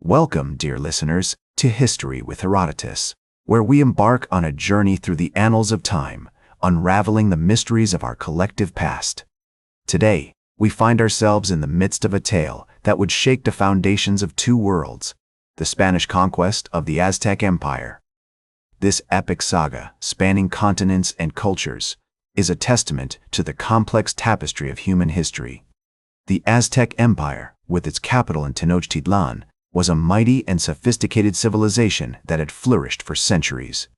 Welcome, dear listeners, to History with Herodotus, where we embark on a journey through the annals of time, unraveling the mysteries of our collective past. Today, we find ourselves in the midst of a tale that would shake the foundations of two worlds, the Spanish conquest of the Aztec Empire. This epic saga, spanning continents and cultures, is a testament to the complex tapestry of human history. The Aztec Empire, with its capital in Tenochtitlan, was a mighty and sophisticated civilization that had flourished for centuries.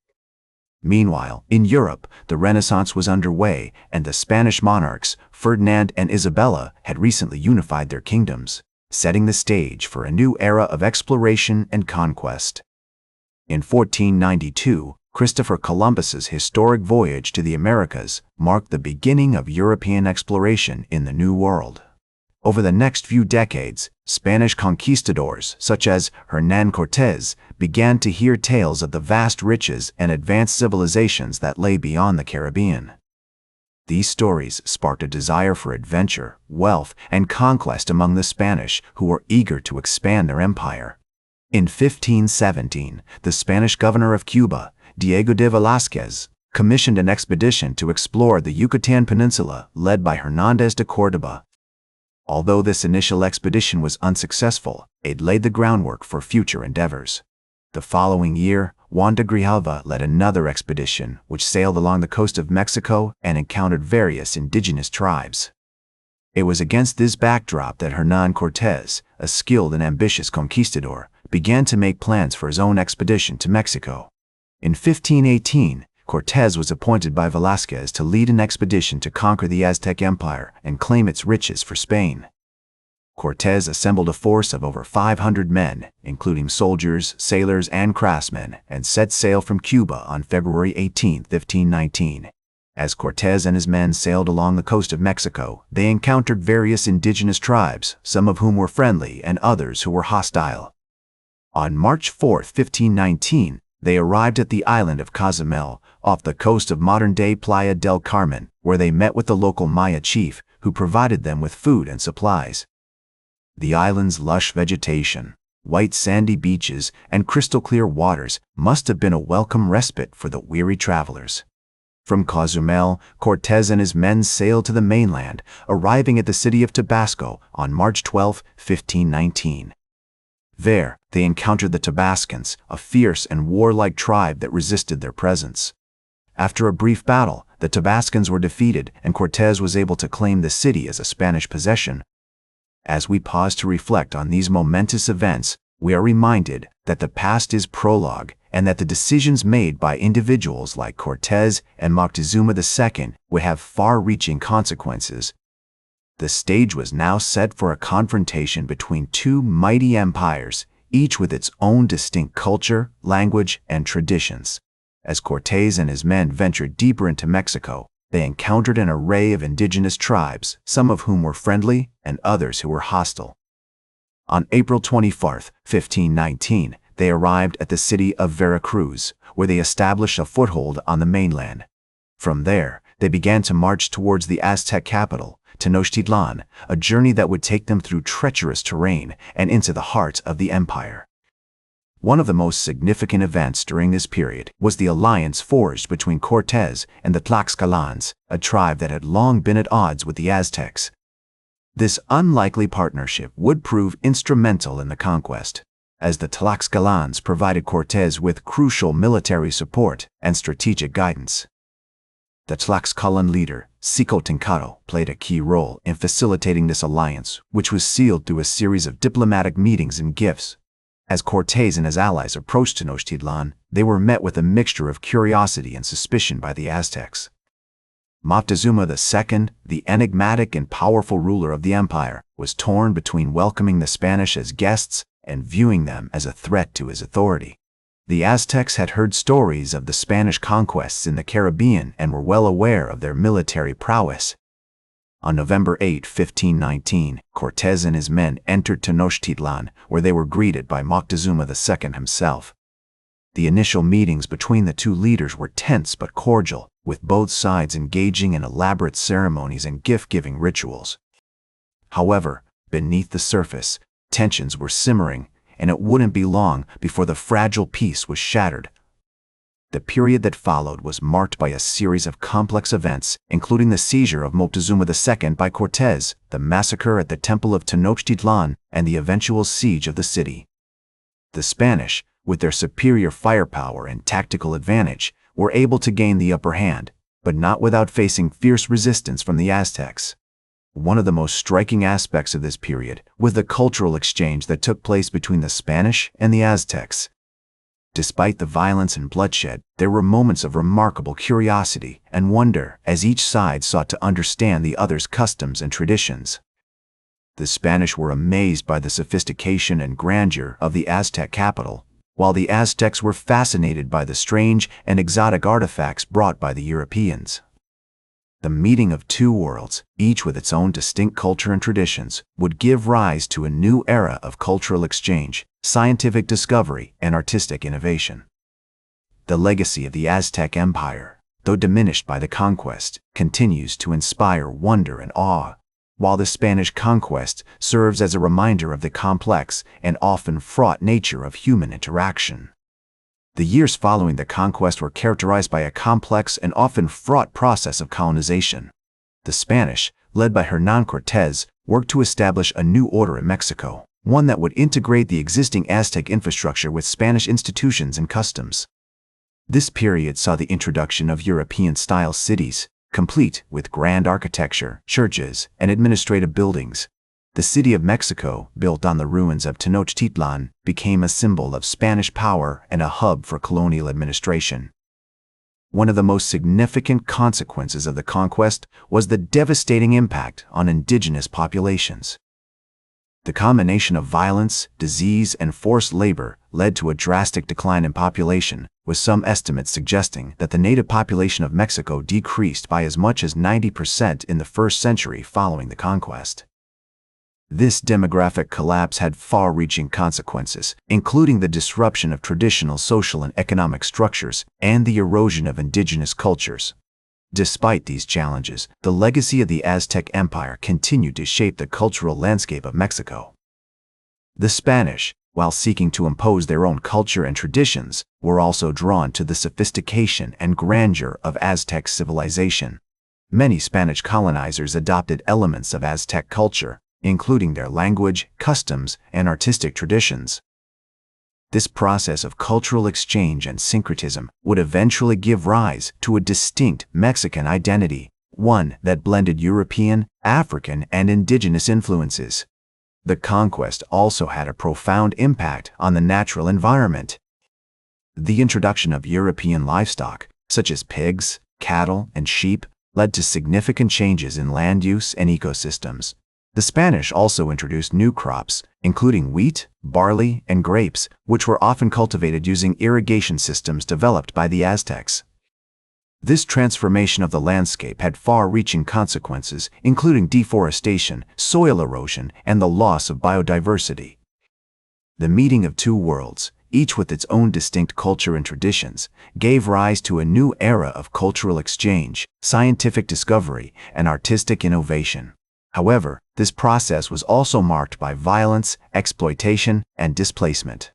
Meanwhile, in Europe, the Renaissance was underway, and the Spanish monarchs, Ferdinand and Isabella, had recently unified their kingdoms, setting the stage for a new era of exploration and conquest. In 1492, Christopher Columbus's historic voyage to the Americas marked the beginning of European exploration in the New World. Over the next few decades, Spanish conquistadors such as Hernán Cortés began to hear tales of the vast riches and advanced civilizations that lay beyond the Caribbean. These stories sparked a desire for adventure, wealth, and conquest among the Spanish, who were eager to expand their empire. In 1517, the Spanish governor of Cuba, Diego de Velázquez, commissioned an expedition to explore the Yucatan Peninsula led by Hernández de Córdoba. Although this initial expedition was unsuccessful, it laid the groundwork for future endeavors. The following year, Juan de Grijalva led another expedition which sailed along the coast of Mexico and encountered various indigenous tribes. It was against this backdrop that Hernán Cortés, a skilled and ambitious conquistador, began to make plans for his own expedition to Mexico. In 1518, Cortés was appointed by Velázquez to lead an expedition to conquer the Aztec Empire and claim its riches for Spain. Cortés assembled a force of over 500 men, including soldiers, sailors, and craftsmen, and set sail from Cuba on February 18, 1519. As Cortés and his men sailed along the coast of Mexico, they encountered various indigenous tribes, some of whom were friendly and others who were hostile. On March 4, 1519, they arrived at the island of Cozumel, off the coast of modern-day Playa del Carmen, where they met with the local Maya chief, who provided them with food and supplies. The island's lush vegetation, white sandy beaches, and crystal-clear waters must have been a welcome respite for the weary travelers. From Cozumel, Cortés and his men sailed to the mainland, arriving at the city of Tabasco on March 12, 1519. There, they encountered the Tabascans, a fierce and warlike tribe that resisted their presence. After a brief battle, the Tabascans were defeated and Cortés was able to claim the city as a Spanish possession. As we pause to reflect on these momentous events, we are reminded that the past is prologue and that the decisions made by individuals like Cortés and Moctezuma II would have far-reaching consequences. The stage was now set for a confrontation between two mighty empires, each with its own distinct culture, language, and traditions. As Cortés and his men ventured deeper into Mexico, they encountered an array of indigenous tribes, some of whom were friendly and others who were hostile. On April 24, 1519, they arrived at the city of Veracruz, where they established a foothold on the mainland. From there, they began to march towards the Aztec capital, Tenochtitlan, a journey that would take them through treacherous terrain and into the heart of the empire. One of the most significant events during this period was the alliance forged between Cortés and the Tlaxcalans, a tribe that had long been at odds with the Aztecs. This unlikely partnership would prove instrumental in the conquest, as the Tlaxcalans provided Cortés with crucial military support and strategic guidance. The Tlaxcalan leader, Xicotencatl, played a key role in facilitating this alliance, which was sealed through a series of diplomatic meetings and gifts. As Cortés and his allies approached Tenochtitlan, they were met with a mixture of curiosity and suspicion by the Aztecs. Moctezuma II, the enigmatic and powerful ruler of the empire, was torn between welcoming the Spanish as guests and viewing them as a threat to his authority. The Aztecs had heard stories of the Spanish conquests in the Caribbean and were well aware of their military prowess. On November 8, 1519, Cortés and his men entered Tenochtitlan, where they were greeted by Moctezuma II himself. The initial meetings between the two leaders were tense but cordial, with both sides engaging in elaborate ceremonies and gift-giving rituals. However, beneath the surface, tensions were simmering, and it wouldn't be long before the fragile peace was shattered. The period that followed was marked by a series of complex events, including the seizure of Moctezuma II by Cortés, the massacre at the Temple of Tenochtitlan, and the eventual siege of the city. The Spanish, with their superior firepower and tactical advantage, were able to gain the upper hand, but not without facing fierce resistance from the Aztecs. One of the most striking aspects of this period was the cultural exchange that took place between the Spanish and the Aztecs. Despite the violence and bloodshed, there were moments of remarkable curiosity and wonder as each side sought to understand the other's customs and traditions. The Spanish were amazed by the sophistication and grandeur of the Aztec capital, while the Aztecs were fascinated by the strange and exotic artifacts brought by the Europeans. The meeting of two worlds, each with its own distinct culture and traditions, would give rise to a new era of cultural exchange, scientific discovery, and artistic innovation. The legacy of the Aztec Empire, though diminished by the conquest, continues to inspire wonder and awe, while the Spanish conquest serves as a reminder of the complex and often fraught nature of human interaction. The years following the conquest were characterized by a complex and often fraught process of colonization. The Spanish, led by Hernán Cortés, worked to establish a new order in Mexico, one that would integrate the existing Aztec infrastructure with Spanish institutions and customs. This period saw the introduction of European-style cities, complete with grand architecture, churches, and administrative buildings. The city of Mexico, built on the ruins of Tenochtitlan, became a symbol of Spanish power and a hub for colonial administration. One of the most significant consequences of the conquest was the devastating impact on indigenous populations. The combination of violence, disease, and forced labor led to a drastic decline in population, with some estimates suggesting that the native population of Mexico decreased by as much as 90% in the first century following the conquest. This demographic collapse had far-reaching consequences, including the disruption of traditional social and economic structures and the erosion of indigenous cultures. Despite these challenges, the legacy of the Aztec Empire continued to shape the cultural landscape of Mexico. The Spanish, while seeking to impose their own culture and traditions, were also drawn to the sophistication and grandeur of Aztec civilization. Many Spanish colonizers adopted elements of Aztec culture, including their language, customs, and artistic traditions. This process of cultural exchange and syncretism would eventually give rise to a distinct Mexican identity, one that blended European, African, and indigenous influences. The conquest also had a profound impact on the natural environment. The introduction of European livestock, such as pigs, cattle, and sheep, led to significant changes in land use and ecosystems. The Spanish also introduced new crops, including wheat, barley, and grapes, which were often cultivated using irrigation systems developed by the Aztecs. This transformation of the landscape had far-reaching consequences, including deforestation, soil erosion, and the loss of biodiversity. The meeting of two worlds, each with its own distinct culture and traditions, gave rise to a new era of cultural exchange, scientific discovery, and artistic innovation. However, this process was also marked by violence, exploitation, and displacement.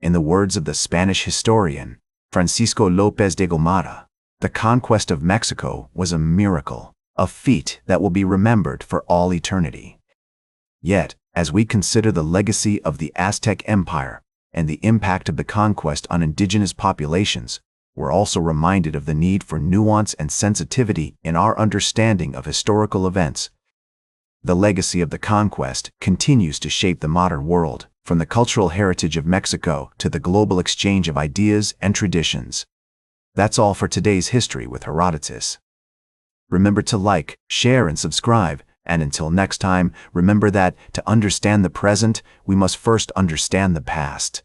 In the words of the Spanish historian, Francisco López de Gomara, the conquest of Mexico was a miracle, a feat that will be remembered for all eternity. Yet, as we consider the legacy of the Aztec Empire and the impact of the conquest on indigenous populations, we're also reminded of the need for nuance and sensitivity in our understanding of historical events. The legacy of the conquest continues to shape the modern world, from the cultural heritage of Mexico to the global exchange of ideas and traditions. That's all for today's History with Herodotus. Remember to like, share, and subscribe, and until next time, remember that to understand the present, we must first understand the past.